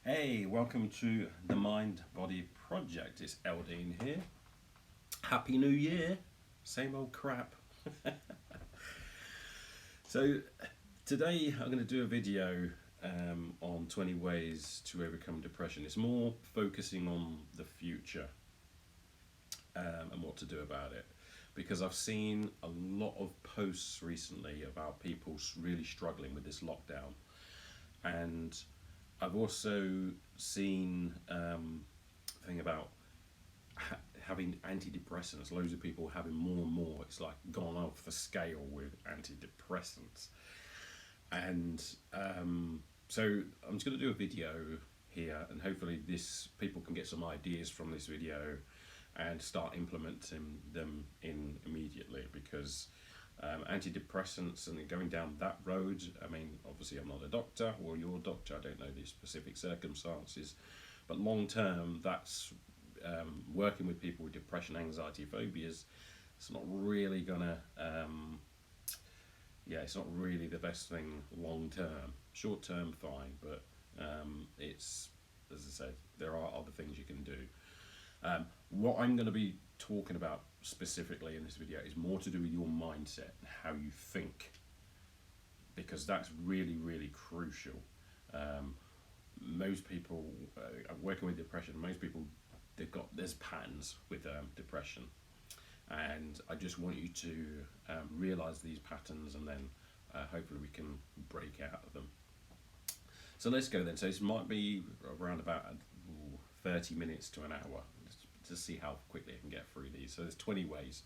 Hey, welcome to the Mind Body Project. It's Eldine here. Happy New Year. Same old crap. So today I'm going to do a video on 20 ways to overcome depression. It's more focusing on the future and what to do about it. Because I've seen a lot of posts recently about people really struggling with this lockdown. And I've also seen a thing about having antidepressants. Loads of people having more and more. It's like gone off the scale with antidepressants. And so I'm just going to do a video here, and hopefully this people can get some ideas from this video and start implementing them in immediately, because antidepressants and going down that road, I mean, obviously I'm not a doctor or you're a doctor, I don't know the specific circumstances, but long term that's working with people with depression, anxiety, phobias. It's not really gonna it's not really the best thing long term. Short term fine, but it's, as I said, there are other things you can do. What I'm going to be talking about specifically in this video is more to do with your mindset and how you think, because that's really, really crucial. Most people working with depression, most people, there's patterns with depression, and I just want you to realize these patterns, and then hopefully we can break out of them. So let's go then. So this might be around about 30 minutes to an hour to see how quickly I can get through these. So there's 20 ways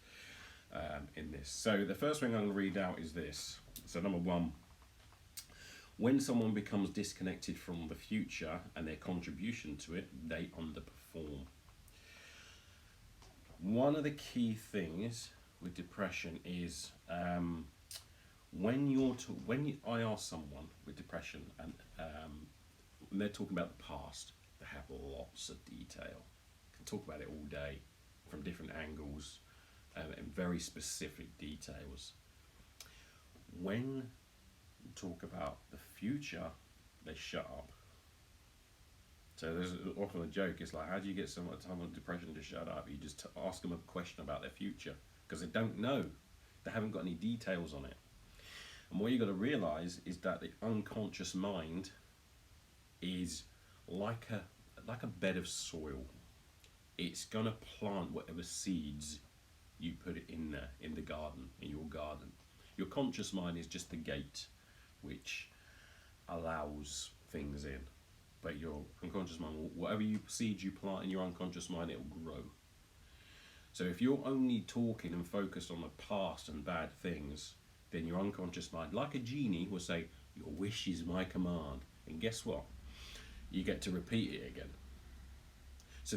in this. So the first thing I'm going to read out is this. So number one, when someone becomes disconnected from the future and their contribution to it, they underperform. One of the key things with depression is I ask someone with depression and they're talking about the past, they have lots of detail. Can talk about it all day from different angles and very specific details. When you talk about the future, they shut up. So there's often a joke. It's like, how do you get someone with depression to shut up? You just ask them a question about their future, because they don't know. They haven't got any details on it. And what you've got to realize is that the unconscious mind is like a bed of soil. It's gonna plant whatever seeds you put it in there, in the garden, in your garden. Your conscious mind is just the gate which allows things in. But your unconscious mind, whatever seeds you plant in your unconscious mind, it'll grow. So if you're only talking and focused on the past and bad things, then your unconscious mind, like a genie, will say, your wish is my command. And guess what? You get to repeat it again. So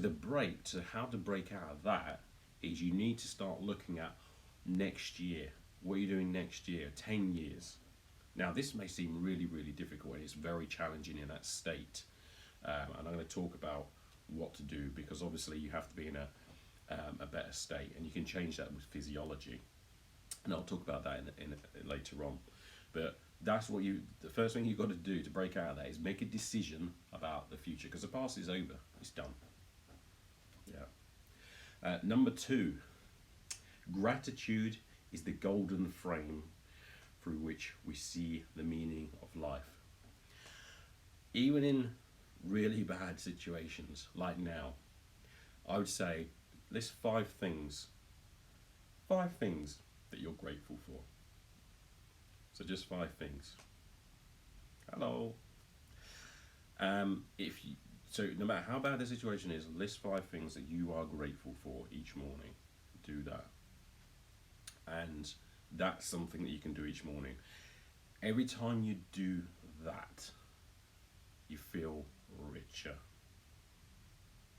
how to break out of that is you need to start looking at next year. What are you doing next year? 10 years. Now this may seem really, really difficult, and it's very challenging in that state. And I'm going to talk about what to do, because obviously you have to be in a better state, and you can change that with physiology. And I'll talk about that in later on. But that's the first thing you've got to do to break out of that is make a decision about the future, because the past is over, it's done. Yeah. Number two, gratitude is the golden frame through which we see the meaning of life. Even in really bad situations like now, I would say list 5 things that you're grateful for. So just 5 things. Hello. So no matter how bad the situation is, list 5 things that you are grateful for each morning. Do that. And that's something that you can do each morning. Every time you do that, you feel richer.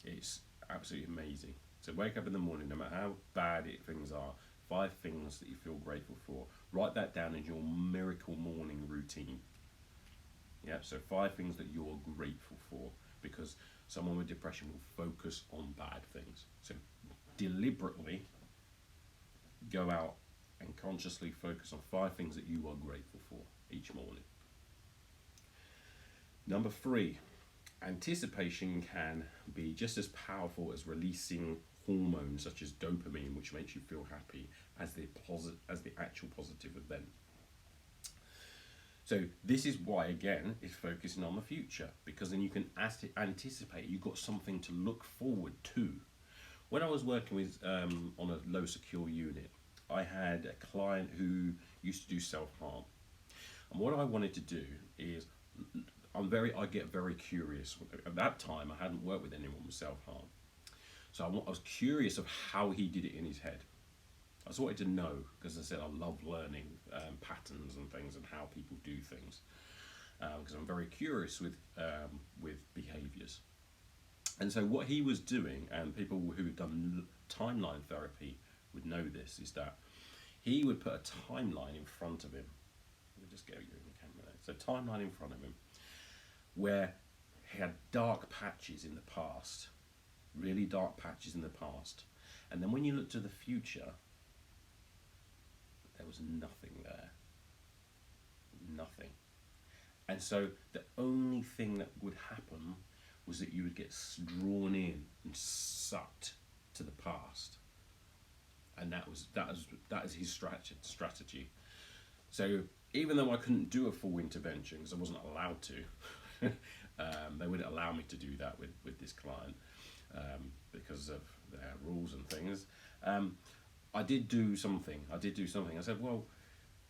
It's absolutely amazing. So wake up in the morning, no matter how bad things are, 5 things that you feel grateful for. Write that down in your miracle morning routine. Yeah, so 5 things that you're grateful for, because someone with depression will focus on bad things. So deliberately go out and consciously focus on 5 things that you are grateful for each morning. Number 3, Anticipation can be just as powerful as releasing hormones such as dopamine, which makes you feel happy, as the actual positive event. So this is why, again, it's focusing on the future, because then you can anticipate. You've got something to look forward to. When I was working with on a low secure unit, I had a client who used to do self-harm, and what I wanted to do is I get very curious. At that time, I hadn't worked with anyone with self-harm, so I was curious of how he did it in his head. I just wanted to know, because I said I love learning patterns and things and how people do things, because I'm very curious with behaviours. And so what he was doing, and people who've done timeline therapy would know this, is that he would put a timeline in front of him. Let me just get you in the camera there. So timeline in front of him, where he had dark patches in the past, really dark patches in the past. And then when you look to the future, there was nothing there. Nothing. And so the only thing that would happen was that you would get drawn in and sucked to the past. And that is his strategy. So even though I couldn't do a full intervention because I wasn't allowed to, they wouldn't allow me to do that with this client because of their rules and things. I did do something. I said, well,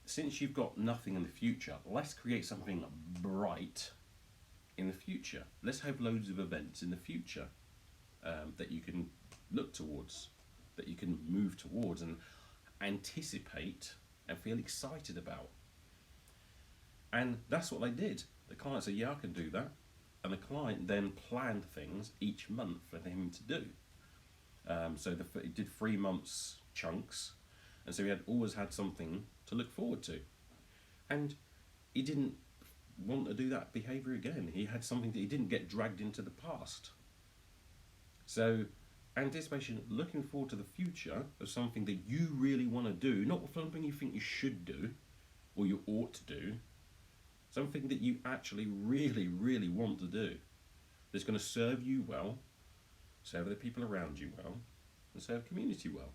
since you've got nothing in the future, let's create something bright in the future. Let's have loads of events in the future that you can look towards, that you can move towards and anticipate and feel excited about. And that's what they did. The client said, yeah, I can do that. And the client then planned things each month for him to do. So he did 3 months chunks, and so he had always had something to look forward to. And he didn't want to do that behaviour again. He had something that he didn't get dragged into the past. So anticipation, looking forward to the future of something that you really want to do, not something you think you should do or you ought to do, something that you actually really, really want to do, that's going to serve you well, serve the people around you well, and serve community well.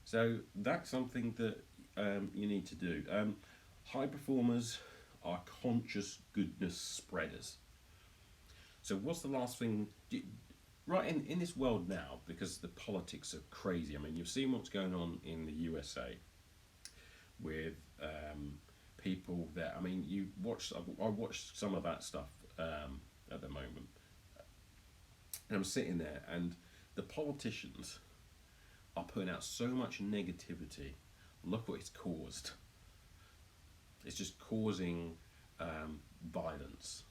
So that's something that you need to do. High performers are conscious goodness spreaders. So what's the last thing? Right, in this world now, because the politics are crazy. I mean, you've seen what's going on in the USA with people that, I mean, I watched some of that stuff at the moment. And I'm sitting there, and the politicians are putting out so much negativity. Look what it's caused. It's just causing violence.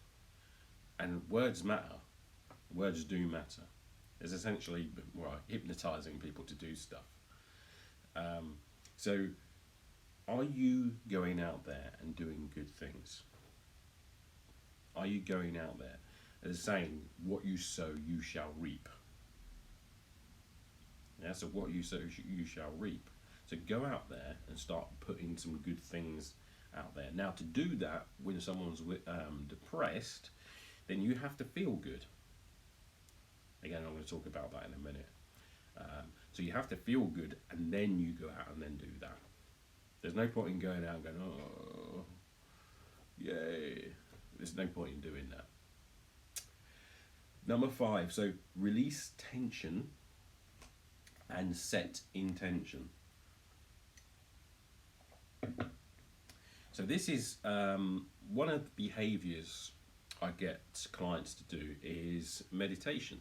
And words matter. Words do matter. It's essentially hypnotizing people to do stuff. So are you going out there and doing good things? Are you going out there and saying, what you sow, you shall reap? Yeah, so what you sow, you shall reap. So go out there and start putting some good things out there. Now, to do that, when someone's depressed, then you have to feel good. Again, I'm going to talk about that in a minute. So you have to feel good, and then you go out and then do that. There's no point in going out and going, oh, yay. There's no point in doing that. Number 5, so release tension and set intention. So this is one of the behaviours I get clients to do is meditation.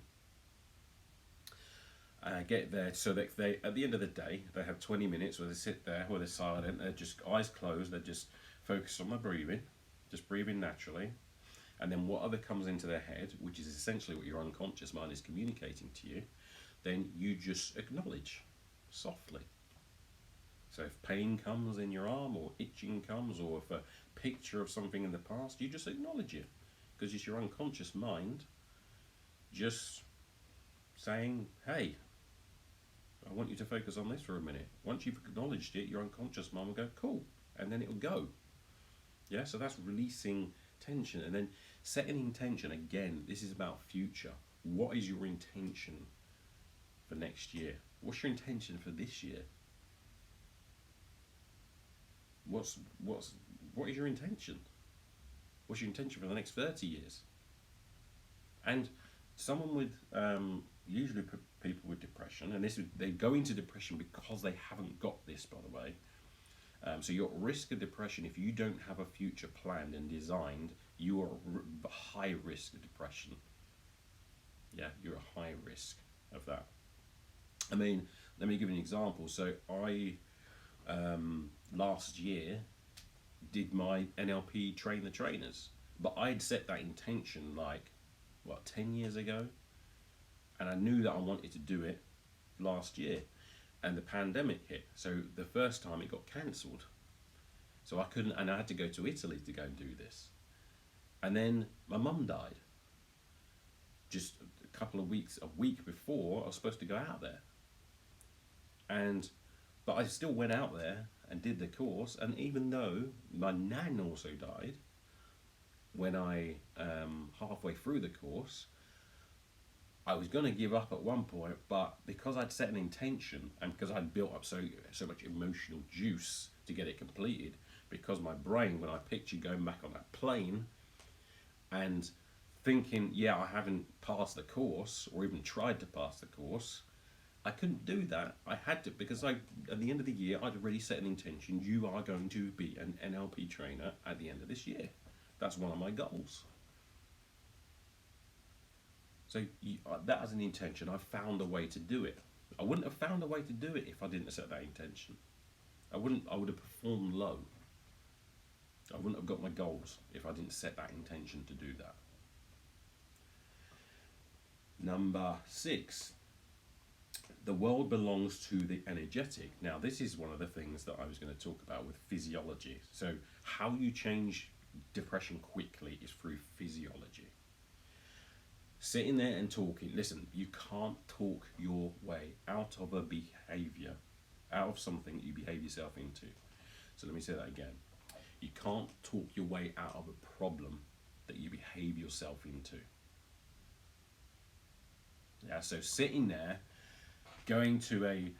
Get there so that they, at the end of the day, they have 20 minutes where they sit there, where they're silent, they're just eyes closed, they're just focused on their breathing, just breathing naturally. And then whatever comes into their head, which is essentially what your unconscious mind is communicating to you, then you just acknowledge softly. So if pain comes in your arm, or itching comes, or if a picture of something in the past, you just acknowledge it, because it's your unconscious mind just saying, hey, I want you to focus on this for a minute. Once you've acknowledged it, your unconscious mind will go, cool, and then it'll go. Yeah, so that's releasing intention, and then set an intention. Again, this is about future. What is your intention for next year? What's your intention for this year? What is your intention? What's your intention for the next 30 years? And someone with, usually people with depression, and they go into depression because they haven't got this, by the way. So you're at risk of depression if you don't have a future planned and designed. You are at high risk of depression. Yeah, you're at high risk of that. I mean, let me give you an example. So I, last year, did my NLP train the trainers, but I'd set that intention 10 years ago, and I knew that I wanted to do it last year, and the pandemic hit. So the first time it got cancelled, so I couldn't, and I had to go to Italy to go and do this. And then my mum died just a week before I was supposed to go out there. But I still went out there and did the course, and even though my nan also died when I, halfway through the course, I was going to give up at one point, but because I'd set an intention, and because I'd built up so much emotional juice to get it completed, because my brain, when I pictured going back on that plane and thinking, yeah, I haven't passed the course or even tried to pass the course, I couldn't do that. I had to, because at the end of the year, I'd already set an intention. You are going to be an NLP trainer at the end of this year. That's one of my goals. So that as an intention, I found a way to do it. I wouldn't have found a way to do it if I didn't set that intention. I would have performed low. I wouldn't have got my goals if I didn't set that intention to do that. Number 6, the world belongs to the energetic. Now, this is one of the things that I was going to talk about with physiology. So how you change depression quickly is through physiology. Sitting there and talking. Listen, you can't talk your way out of a behavior, out of something that you behave yourself into. So let me say that again. You can't talk your way out of a problem that you behave yourself into. Yeah, so sitting there, going to a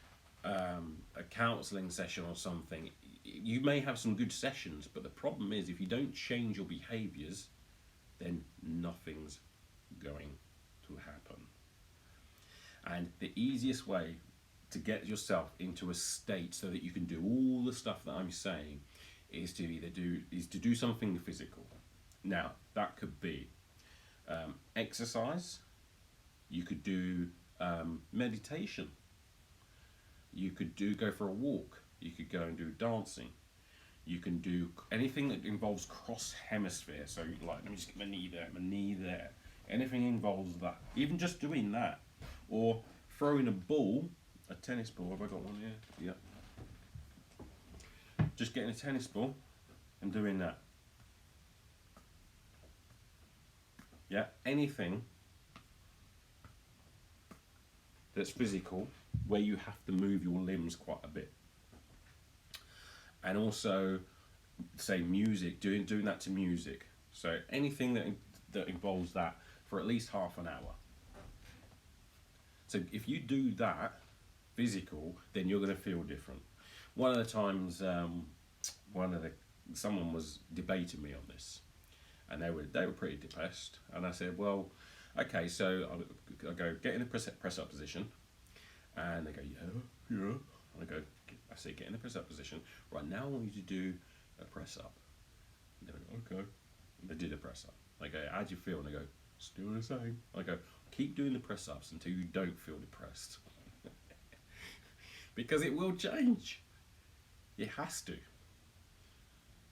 counselling session or something, you may have some good sessions, but the problem is if you don't change your behaviours, then nothing's going to happen. And the easiest way to get yourself into a state so that you can do all the stuff that I'm saying is to do something physical. Now, that could be exercise. You could do meditation. You could go for a walk. You could go and do dancing. You can do anything that involves cross hemisphere. So let me just get my knee there. Anything involves that. Even just doing that. Or throwing a ball, a tennis ball. Have I got one here? Yeah. Just getting a tennis ball and doing that. Yeah, anything that's physical, where you have to move your limbs quite a bit. And also, say music, doing that to music. So anything that involves that for at least half an hour. So if you do that physical, then you're going to feel different. One of the times, someone was debating me on this, and they were pretty depressed, and I said, well, okay, so I go, get in a press up position, and they go, yeah, and I say, get in a press up position. Right, now I want you to do a press up. And they go, okay. And they did a press up. I go, how do you feel? And they go, still the same. I go, keep doing the press ups until you don't feel depressed. Because it will change. It has to.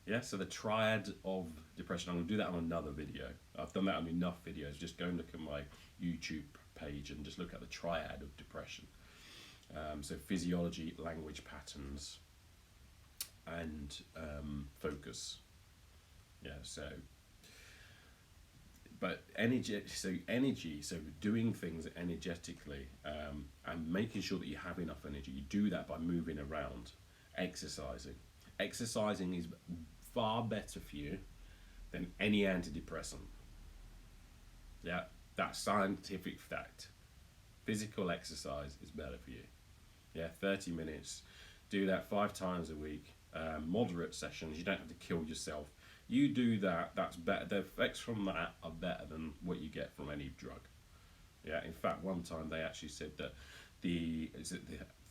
Yeah, so the triad of depression, I'm going to do that on another video. I've done that on enough videos. Just go and look at my YouTube page and just look at the triad of depression. So physiology, language patterns, and focus. Yeah, but energy, so doing things energetically, and making sure that you have enough energy. You do that by moving around, exercising. Exercising is far better for you than any antidepressant. Yeah, that's scientific fact. Physical exercise is better for you. Yeah, 30 minutes. Do that 5 times a week. Moderate sessions. You don't have to kill yourself. You do that, that's better. The effects from that are better than what you get from any drug. Yeah, in fact, one time they actually said that the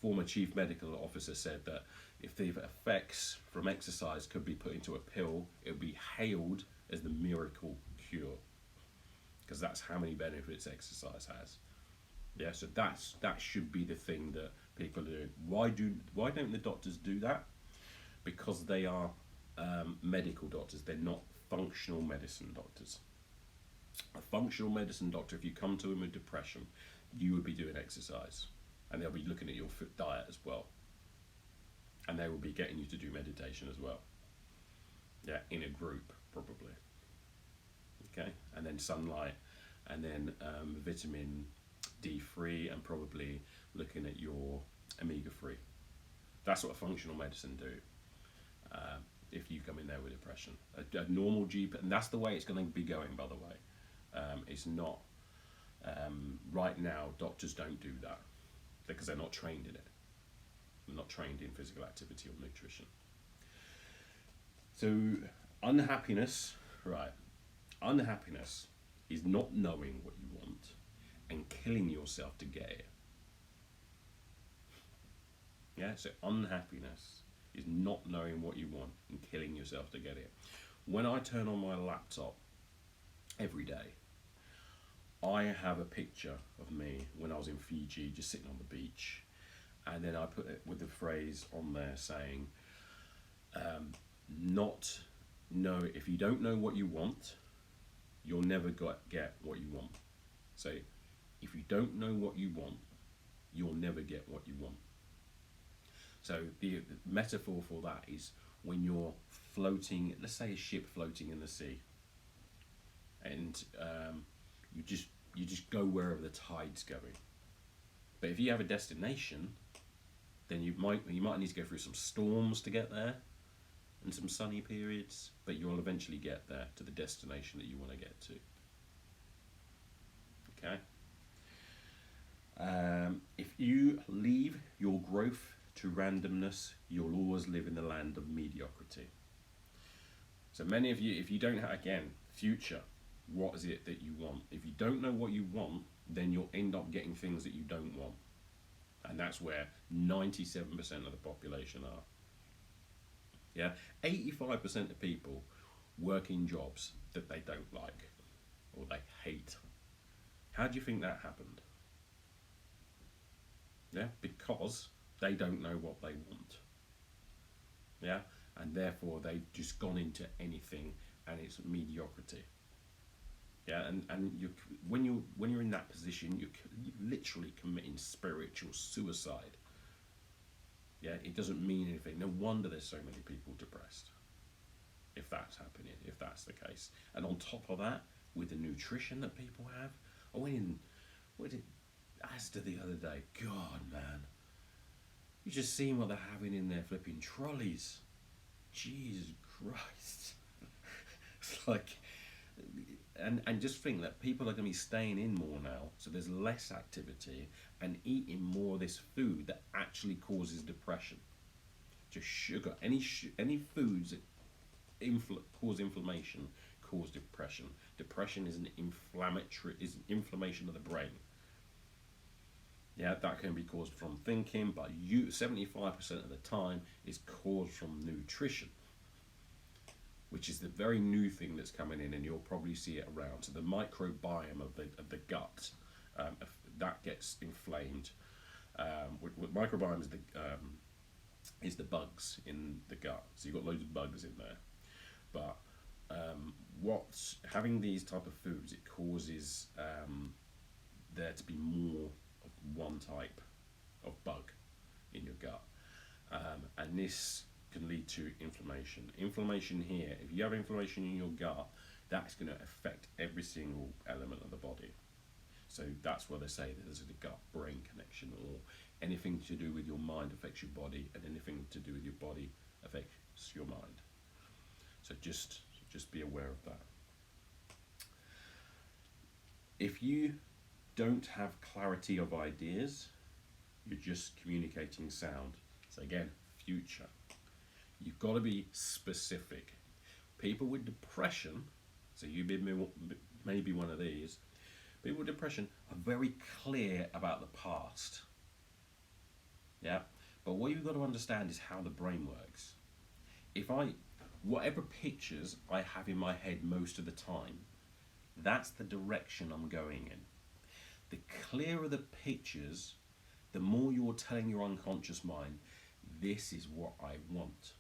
former chief medical officer said that if the effects from exercise could be put into a pill, it would be hailed as the miracle cure, because that's how many benefits exercise has. Yeah, so that should be the thing that people are doing. Why don't the doctors do that? Because they are medical doctors. They're not functional medicine doctors. A functional medicine doctor, if you come to him with depression, you would be doing exercise, and they'll be looking at your diet as well, and they will be getting you to do meditation as well. Yeah, in a group probably. Okay, and then sunlight, and then vitamin D3, and probably looking at your omega-3. That's what a functional medicine do. If you come in there with depression, a normal GP, and that's the way it's going to be going, by the way. It's not right now. Doctors don't do that because they're not trained in it. They're not trained in physical activity or nutrition. So unhappiness, right? Unhappiness is not knowing what you want and killing yourself to get it. Yeah, so unhappiness is not knowing what you want and killing yourself to get it. When I turn on my laptop every day, I have a picture of me when I was in Fiji, just sitting on the beach, and then I put it with the phrase on there saying, if you don't know what you want, you'll never get what you want. So if you don't know what you want, you'll never get what you want. So the metaphor for that is when you're floating, let's say a ship floating in the sea, and you just go wherever the tide's going. But if you have a destination, then you might need to go through some storms to get there, and some sunny periods, but you'll eventually get there to the destination that you want to get to. Okay. If you leave your growth to randomness, you'll always live in the land of mediocrity. So many of you, if you don't have, again, future, what is it that you want? If you don't know what you want, then you'll end up getting things that you don't want. And that's where 97% of the population are. Yeah, 85% of people work in jobs that they don't like or they hate. How do you think that happened? Yeah, because they don't know what they want. Yeah, and therefore they've just gone into anything, and it's mediocrity. Yeah, and when you're in that position, you're literally committing spiritual suicide. Yeah, it doesn't mean anything. No wonder there's so many people depressed. If that's happening, if that's the case, and on top of that, with the nutrition that people have, I went in. What did Asda the other day? God, man, you just seen what they're having in their flipping trolleys. Jesus Christ! It's like, and just think that people are going to be staying in more now, so there's less activity and eating more of this food that actually causes depression. Just sugar, any foods that cause inflammation cause depression. Depression is an inflammation of the brain. Yeah, that can be caused from thinking, but 75% of the time is caused from nutrition, which is the very new thing that's coming in, and you'll probably see it around. So the microbiome of the gut, that gets inflamed. Microbiome is the bugs in the gut. So you've got loads of bugs in there. But what's having these type of foods, it causes there to be more of one type of bug in your gut, and this can lead to inflammation. Inflammation here, if you have inflammation in your gut, that's going to affect every single element of the body. So that's why they say that there's a gut-brain connection, or anything to do with your mind affects your body, and anything to do with your body affects your mind. So just Just be aware of that. If you don't have clarity of ideas, you're just communicating sound. So again, future. You've got to be specific. People with depression, so you may be one of these, people with depression are very clear about the past. Yeah? But what you've got to understand is how the brain works. Whatever pictures I have in my head most of the time, that's the direction I'm going in. The clearer the pictures, the more you're telling your unconscious mind, this is what I want.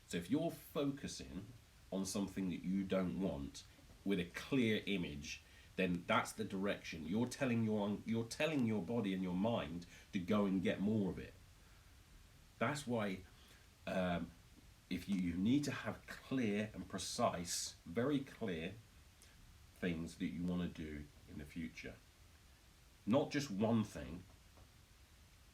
So if you're focusing on something that you don't want with a clear image, then that's the direction. You're telling your body and your mind to go and get more of it. That's why if you need to have clear and precise, very clear things that you want to do in the future. Not just one thing.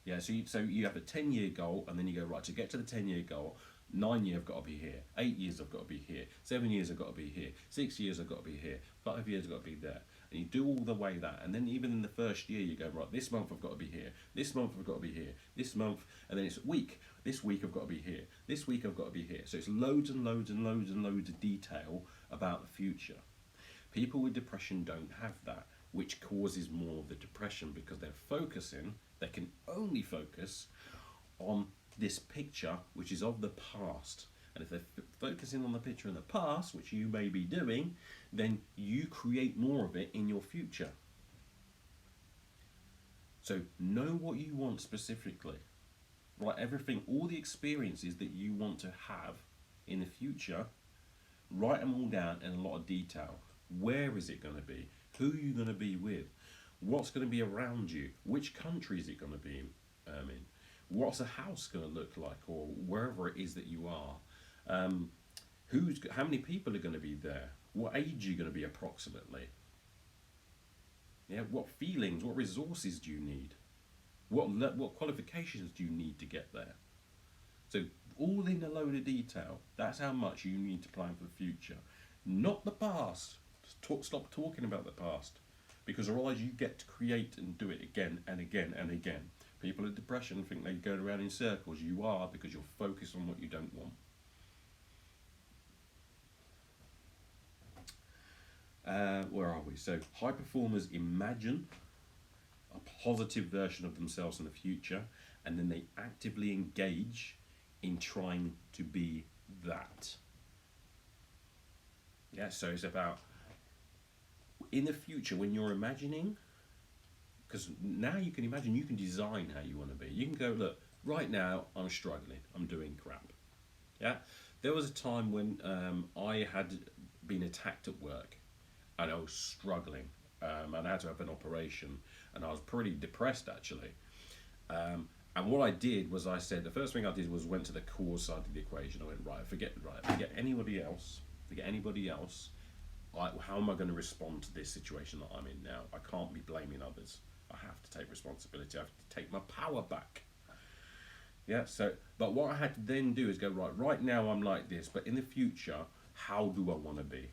Yeah, so you have a 10-year goal, and then you go, right, to get to the 10-year goal, 9 years I've got to be here, 8 years I've got to be here, 7 years I've got to be here, 6 years I've got to be here, 5 years I've got to be there. And you do all the way that, and then even in the first year you go, right, this month I've got to be here, this month I've got to be here, this month, and then it's a week, this week I've got to be here, this week I've got to be here. So it's loads and loads and loads and loads of detail about the future. People with depression don't have that, which causes more of the depression because they can only focus on this picture, which is of the past. And if they're focusing on the picture in the past, which you may be doing, then you create more of it in your future. So know what you want specifically. Write everything, all the experiences that you want to have in the future, write them all down in a lot of detail. Where is it going to be? Who are you going to be with? What's going to be around you? Which country is it going to be in? What's a house going to look like, or wherever it is that you are? How many people are going to be there? What age are you going to be approximately? Yeah, what feelings, what resources do you need? What qualifications do you need to get there? So all in a load of detail. That's how much you need to plan for the future, not the past. Stop talking about the past, because otherwise you get to create and do it again and again and again. People with depression think they go around in circles. You are, because you're focused on what you don't want. Where are we? So high performers imagine a positive version of themselves in the future, and then they actively engage in trying to be that. Yeah, so it's about in the future when you're imagining, because now you can imagine, you can design how you want to be. You can go, look, right now I'm struggling, I'm doing crap. Yeah, there was a time when I had been attacked at work, and I was struggling, and I had to have an operation, and I was pretty depressed actually. And what I did was, I said, the first thing I did was went to the cause side of the equation. I went, forget anybody else. How am I going to respond to this situation that I'm in now? I can't be blaming others. I have to take responsibility. I have to take my power back. Yeah. So, but what I had to then do is go, right now I'm like this, but in the future, how do I want to be?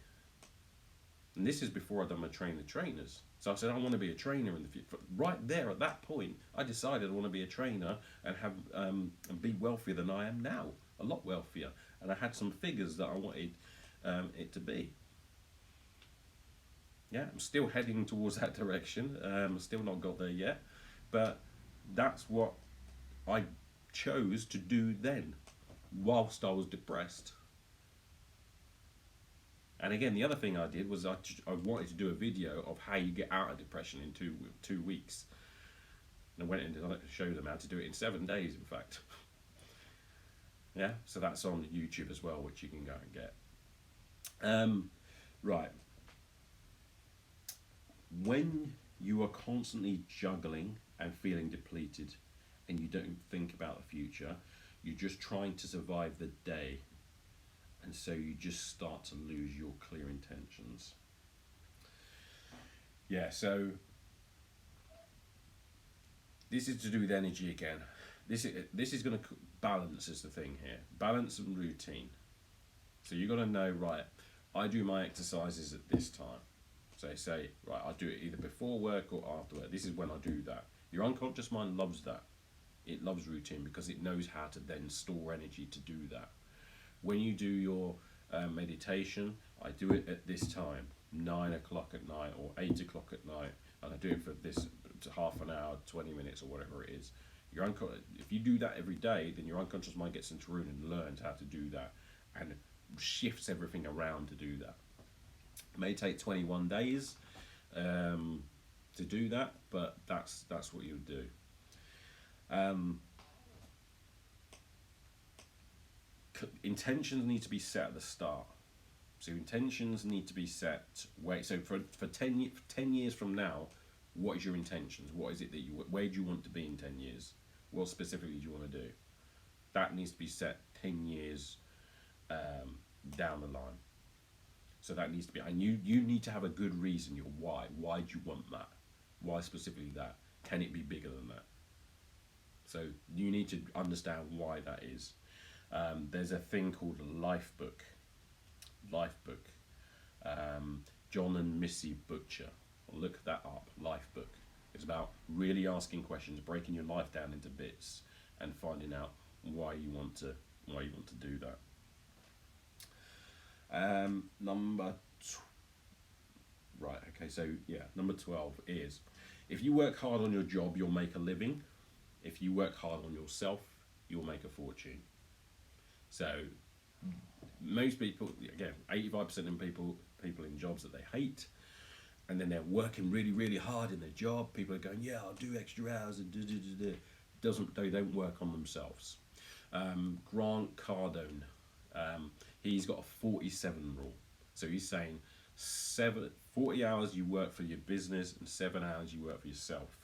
And this is before I'd done my trainers. So I said, I want to be a trainer in the future. Right there at that point, I decided I want to be a trainer and have and be wealthier than I am now, a lot wealthier. And I had some figures that I wanted it to be. Yeah, I'm still heading towards that direction. Still not got there yet, but that's what I chose to do then, whilst I was depressed. And again, the other thing I did was I wanted to do a video of how you get out of depression in two weeks. And I went in to show them how to do it in 7 days, in fact. Yeah, so that's on YouTube as well, which you can go and get. Right. When you are constantly juggling and feeling depleted, and you don't think about the future, you're just trying to survive the day. And so you just start to lose your clear intentions. Yeah, so this is to do with energy again. This is going to balance is the thing here. Balance and routine. So you've got to know, right, I do my exercises at this time. So say, right, I do it either before work or after work. This is when I do that. Your unconscious mind loves that. It loves routine because it knows how to then store energy to do that. When you do your meditation, I do it at this time, 9 o'clock at night or 8 o'clock at night, and I do it for this half an hour, 20 minutes or whatever it is. If you do that every day, then your unconscious mind gets into room and learns how to do that and shifts everything around to do that. It may take 21 days to do that, but that's what you do. Intentions need to be set at the start. So intentions need to be set. So for 10 years from now, what is your intentions? What is it that where do you want to be in 10 years? What specifically do you want to do? That needs to be set 10 years down the line. So that needs to be, and you need to have a good reason. Your why. Why do you want that? Why specifically that? Can it be bigger than that? So you need to understand why that is. There's a thing called a life book. John and Missy Butcher. Look that up. Life book. It's about really asking questions, breaking your life down into bits, and finding out why you want to do that. Number 12 is, if you work hard on your job, you'll make a living. If you work hard on yourself, you'll make a fortune. So most people, again, 85% of people in jobs that they hate, and then they're working really, really hard in their job. People are going, yeah, I'll do extra hours and They don't work on themselves. Grant Cardone, he's got a 47 rule. So he's saying 40 hours you work for your business and 7 hours you work for yourself.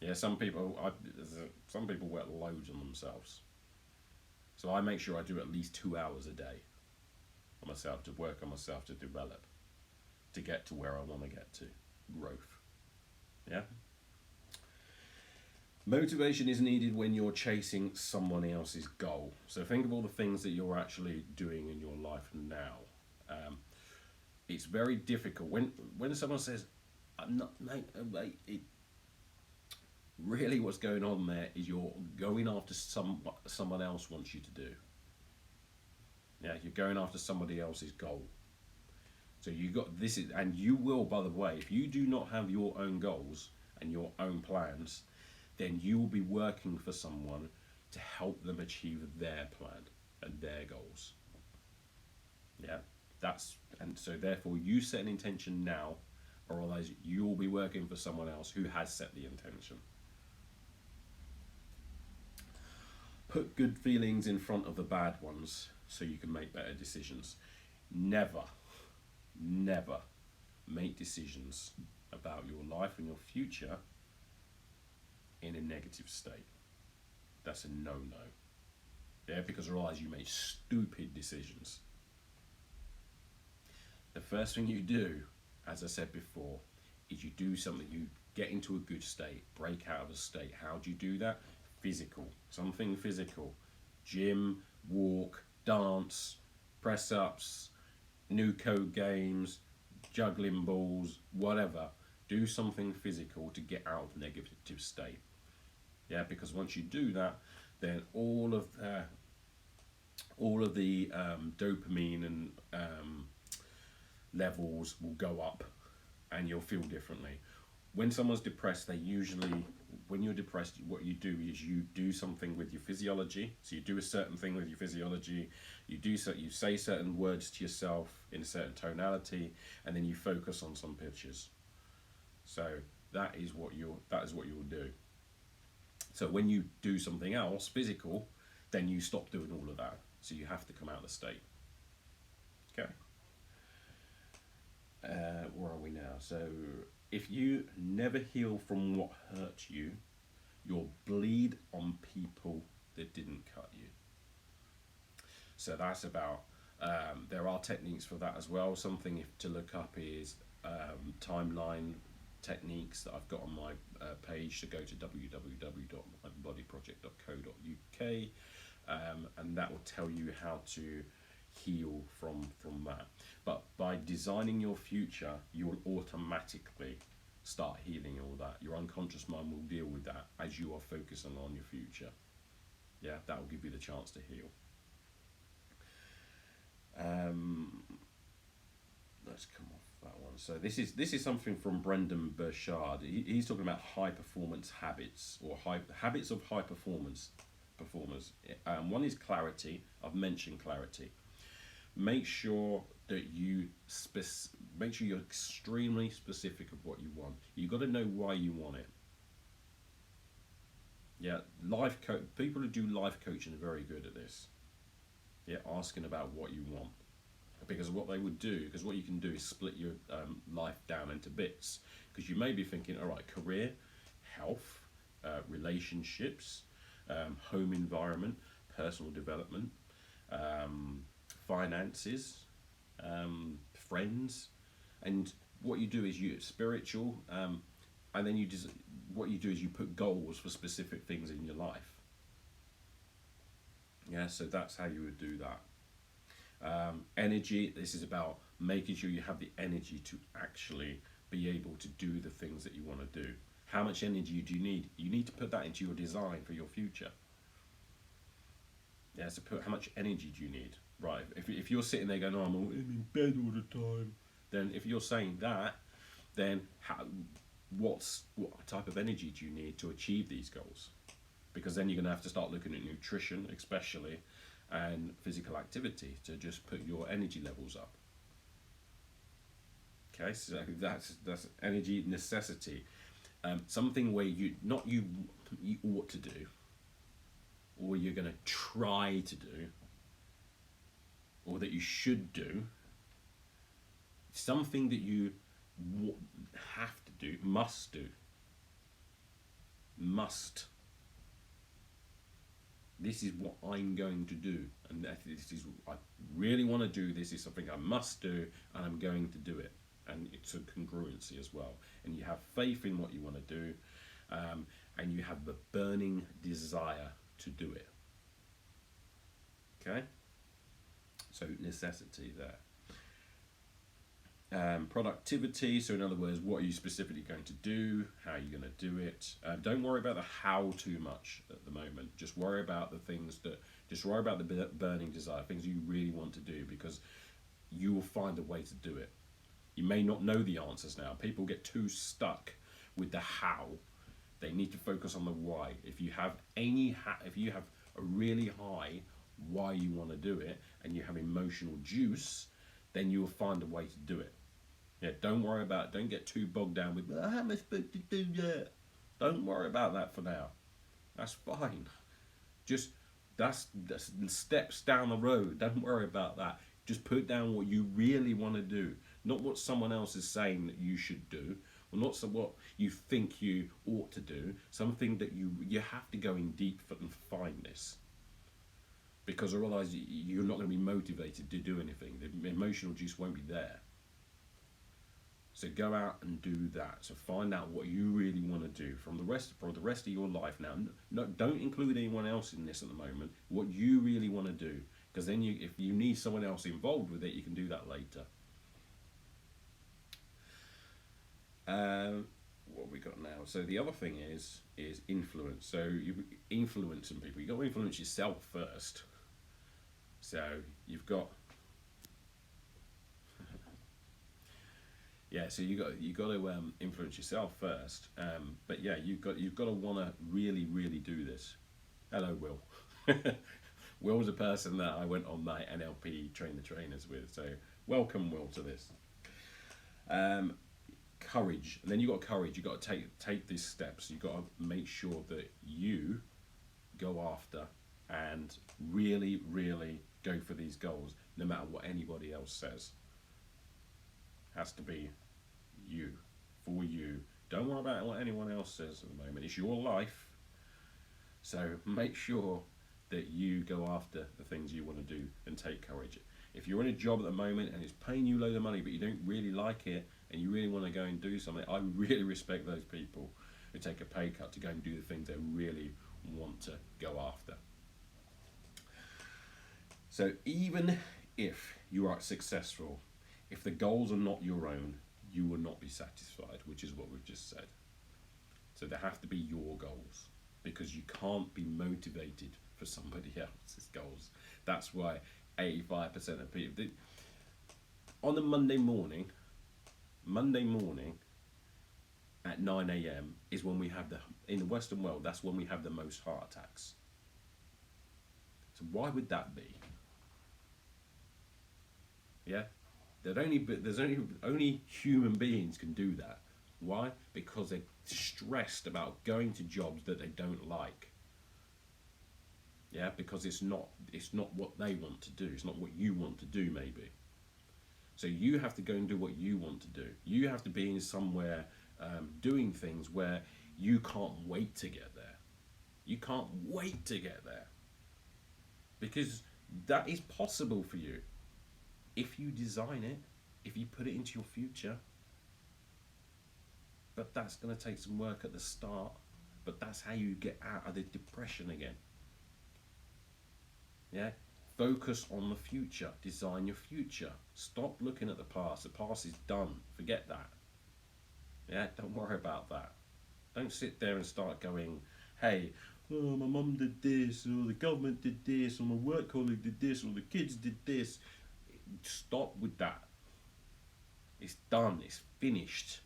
Yeah, some people work loads on themselves. So I make sure I do at least 2 hours a day on myself, to work on myself, to develop, to get to where I want to get to, growth. Yeah. Motivation is needed when you're chasing someone else's goal. So think of all the things that you're actually doing in your life now. It's very difficult when someone says, "I'm not, mate." Really, what's going on there is you're going after someone else wants you to do. Yeah, you're going after somebody else's goal. So and you will, by the way, if you do not have your own goals and your own plans, then you will be working for someone to help them achieve their plan and their goals. Yeah, and so therefore you set an intention now, or otherwise you will be working for someone else who has set the intention. Put good feelings in front of the bad ones so you can make better decisions. Never make decisions about your life and your future in a negative state. That's a no-no. Yeah, because otherwise you make stupid decisions. The first thing you do, as I said before, is you do something, you get into a good state, break out of a state. How do you do that? Physical, something physical. Gym, walk, dance, press-ups, new code games, juggling balls, whatever. Do something physical to get out of the negative state. Yeah, because once you do that, then all of the dopamine and levels will go up, and you'll feel differently. When someone's depressed, when you're depressed, what you do is you do something with your physiology. So you do a certain thing with your physiology. You say certain words to yourself in a certain tonality, and then you focus on some pictures. So that is what you'll do. So when you do something else physical, then you stop doing all of that. So you have to come out of the state. Okay. Where are we now? So if you never heal from what hurt you, you'll bleed on people that didn't cut you. So that's about, there are techniques for that as well. Something to look up is timeline techniques that I've got on my page. So go to www.mindbodyproject.co.uk, and that will tell you how to heal from that. But by designing your future, you'll automatically start healing all that. Your unconscious mind will deal with that as you are focusing on your future. Yeah, that will give you the chance to heal. Let's come off that one. So this is something from Brendon Burchard. He's talking about high performance habits, or habits of high performers. One is clarity. I've mentioned clarity. Make sure that make sure you're extremely specific of what you want. You've got to know why you want it. Yeah, people who do life coaching are very good at this. Yeah, asking about what you want. Because what they would do, because what you can do is split your life down into bits. Because you may be thinking, all right, career, health, relationships, home environment, personal development, finances, friends, and what you do is spiritual, and then what you do is you put goals for specific things in your life. Yeah, so that's how you would do that. Energy, this is about making sure you have the energy to actually be able to do the things that you want to do. How much energy do you need? You need to put that into your design for your future. Yeah, so how much energy do you need? Right, if you're sitting there going, oh, I'm in bed all the time, then if you're saying that, then what type of energy do you need to achieve these goals? Because then you're going to have to start looking at nutrition, especially, and physical activity to just put your energy levels up. Okay, so that's energy necessity. Something where you ought to do, or you're going to try to do, or that you should do. Something that you have to do, must do. Must. This is what I'm going to do, and this is I really want to do. This is something I must do, and I'm going to do it. And it's a congruency as well. And you have faith in what you want to do, and you have the burning desire to do it. Okay? So necessity there. Productivity, so in other words, what are you specifically going to do? How are you going to do it? Don't worry about the how too much at the moment. Just worry about the burning desire, things you really want to do, because you will find a way to do it. You may not know the answers now. People get too stuck with the how. They need to focus on the why. If you have a really high why you want to do it, and you have emotional juice, then you will find a way to do it. Yeah, don't get too bogged down with, how am I supposed to do that? Don't worry about that for now. That's fine. Just, that's steps down the road. Don't worry about that. Just put down what you really want to do, not what someone else is saying that you should do, or not what you think you ought to do. Something that you have to go in deep and find this. Because otherwise you're not going to be motivated to do anything. The emotional juice won't be there. So go out and do that. So find out what you really want to do for the rest of your life now. No, don't include anyone else in this at the moment. What you really want to do. Because then if you need someone else involved with it, you can do that later. What have we got now? So the other thing is influence. So you're influencing people. You've got to influence yourself first. So you've got so you got to influence yourself first. But yeah, you've got to want to really do this. Hello, Will. Will was a person that I went on my NLP Train the Trainers with. So welcome, Will, to this. Courage, and then you got courage. You got to take these steps. You got to make sure that you go after and really go for these goals, no matter what anybody else says. Has to be you, for you. Don't worry about what anyone else says at the moment. It's your life, so make sure that you go after the things you want to do and take courage. If you're in a job at the moment and it's paying you a load of money but you don't really like it and you really want to go and do something, I really respect those people who take a pay cut to go and do the things they really want to go after. So even if you are successful, if the goals are not your own, you will not be satisfied, which is what we've just said. So they have to be your goals, because you can't be motivated for somebody else's goals. That's why 85% of people, on a Monday morning at 9 a.m. is when we have in the Western world, that's when we have the most heart attacks. So why would that be? Yeah, there's only human beings can do that. Why? Because they're stressed about going to jobs that they don't like. Yeah, because it's not what they want to do. It's not what you want to do, maybe. So you have to go and do what you want to do. You have to be in somewhere doing things where you can't wait to get there. You can't wait to get there. Because that is possible for you. If you design it, if you put it into your future. But that's going to take some work at the start. But that's how you get out of the depression again. Yeah? Focus on the future. Design your future. Stop looking at the past. The past is done. Forget that. Yeah? Don't worry about that. Don't sit there and start going, hey, oh, my mum did this, or the government did this, or my work colleague did this, or the kids did this. Stop with that. It's done. It's finished.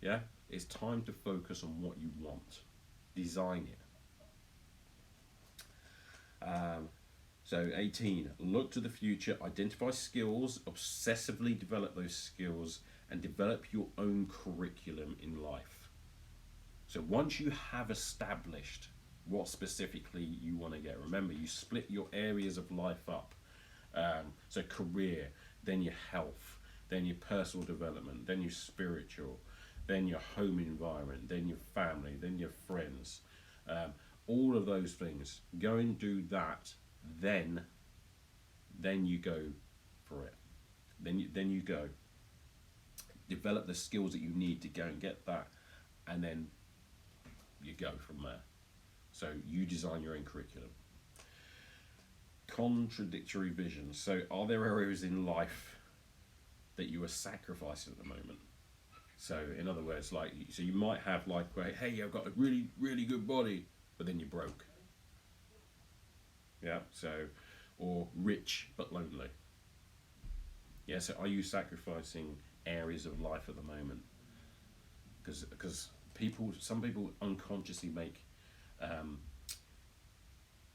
Yeah? It's time to focus on what you want. Design it. So 18, look to the future, identify skills, obsessively develop those skills, and develop your own curriculum in life. So once you have established what specifically you want to get, remember you split your areas of life up. So career, then your health, then your personal development, then your spiritual, then your home environment, then your family, then your friends. All of those things. Go and do that. Then you go for it. Then you go. Develop the skills that you need to go and get that, and then you go from there. So you design your own curriculum. Contradictory vision. So are there areas in life that you are sacrificing at the moment? So in other words, like, so you might have like, hey, I've got a really, really good body, but then you're broke. Yeah, so, or rich but lonely. Yeah, so are you sacrificing areas of life at the moment? Because some people unconsciously make,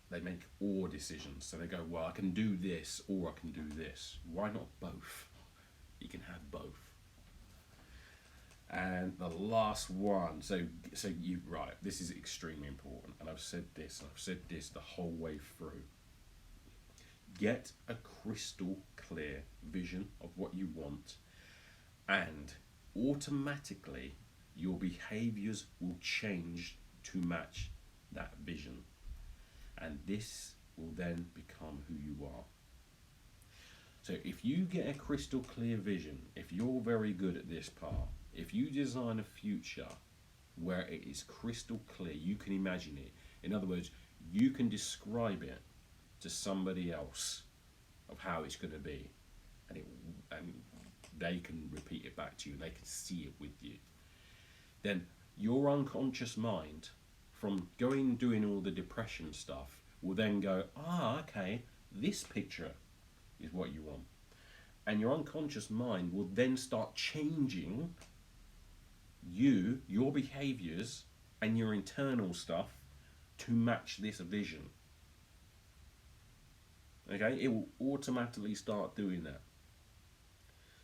they make or decisions. So they go, well, I can do this or I can do this. Why not both? You can have both. And the last one, so you, right, this is extremely important, and I've said this the whole way through. Get a crystal clear vision of what you want, and automatically your behaviors will change to match that vision, and this will then become who you are. So if you get a crystal clear vision, if you're very good at this part, if you design a future where it is crystal clear, you can imagine it. In other words, you can describe it to somebody else of how it's going to be, and they can repeat it back to you, and they can see it with you. Then your unconscious mind, from doing all the depression stuff, will then go, okay, this picture is what you want. And your unconscious mind will then start changing your behaviors and your internal stuff to match this vision. Okay, it will automatically start doing that.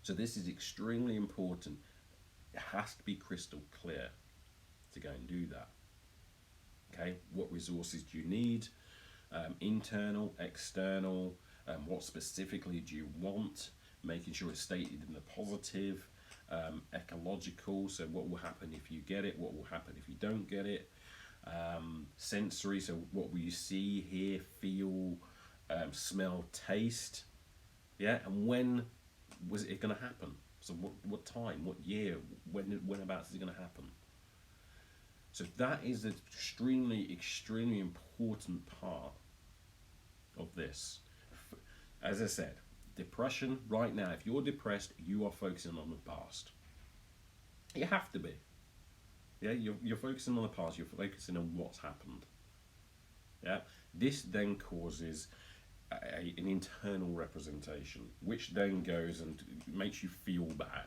So this is extremely important. It has to be crystal clear to go and do that. Okay, what resources do you need? Internal, external, what specifically do you want? Making sure it's stated in the positive. Ecological, so what will happen if you get it, what will happen if you don't get it. Sensory, so what will you see, hear, feel, smell, taste. Yeah, and when was it going to happen? So what time, what year, whenabouts is it going to happen? So that is an extremely, extremely important part of this. As I said, depression right now, if you're depressed, you are focusing on the past. You have to be. Yeah, you're focusing on the past, you're focusing on what's happened. Yeah, this then causes an internal representation, which then goes and makes you feel bad.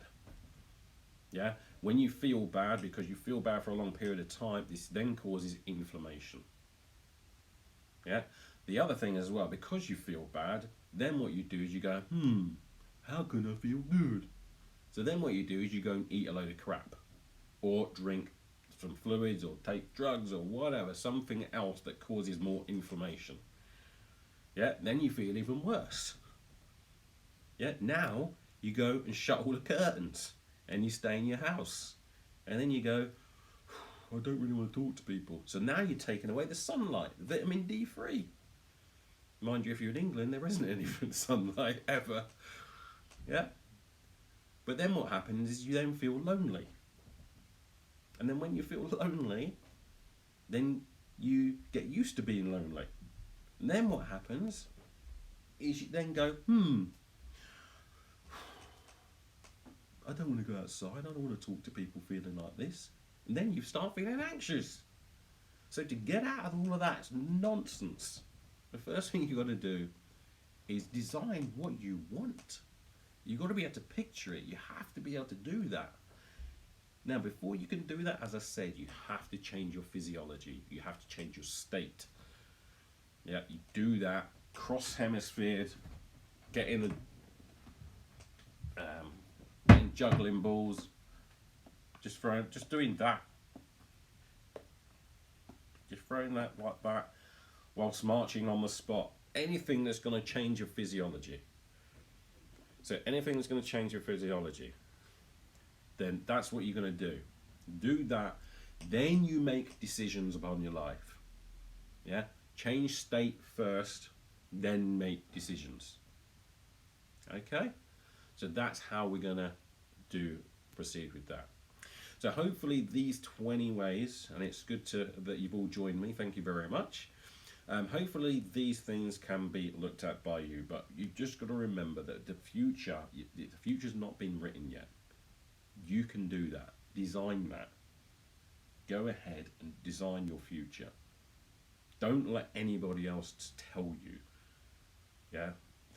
Yeah, when you feel bad because you feel bad for a long period of time, this then causes inflammation. Yeah, the other thing as well, because you feel bad, then what you do is you go, how can I feel good? So then what you do is you go and eat a load of crap, or drink some fluids, or take drugs, or whatever, something else that causes more inflammation. Yeah, then you feel even worse. Yeah, now you go and shut all the curtains and you stay in your house. And then you go, I don't really want to talk to people. So now you're taking away the sunlight, vitamin D3. Mind you, if you're in England, there isn't any sunlight ever. Yeah. But then what happens is you then feel lonely. And then when you feel lonely, then you get used to being lonely. And then what happens is you then go, I don't want to go outside. I don't want to talk to people feeling like this. And then you start feeling anxious. So to get out of all of that nonsense, the first thing you've got to do is design what you want. You've got to be able to picture it. You have to be able to do that. Now, before you can do that, as I said, you have to change your physiology. You have to change your state. Yeah, you do that cross-hemisphered, getting juggling balls, just doing that. Just throwing that like that whilst marching on the spot. Anything that's going to change your physiology. So anything that's going to change your physiology, then that's what you're going to do. Do that, then you make decisions upon your life. Yeah? Change state first, then make decisions. Okay? So that's how we're going to proceed with that. So hopefully these 20 ways, and it's good that you've all joined me, thank you very much. Hopefully these things can be looked at by you, but you've just got to remember that the future's not been written yet. You can do that. Design that. Go ahead and design your future. Don't let anybody else tell you. Yeah?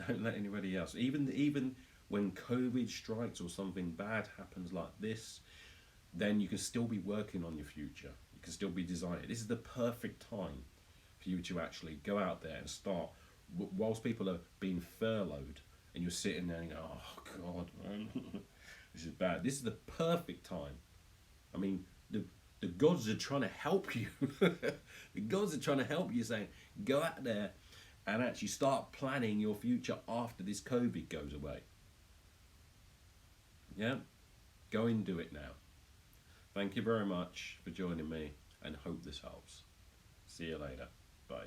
Don't let anybody else. Even when COVID strikes or something bad happens like this, then you can still be working on your future. You can still be designing. This is the perfect time for you to actually go out there and start. Whilst people are being furloughed and you're sitting there and go, oh God, man, this is bad. This is the perfect time. I mean, the gods are trying to help you. The gods are trying to help you, saying, go out there and actually start planning your future after this COVID goes away. Yeah? Go and do it now. Thank you very much for joining me, and hope this helps. See you later. Bye.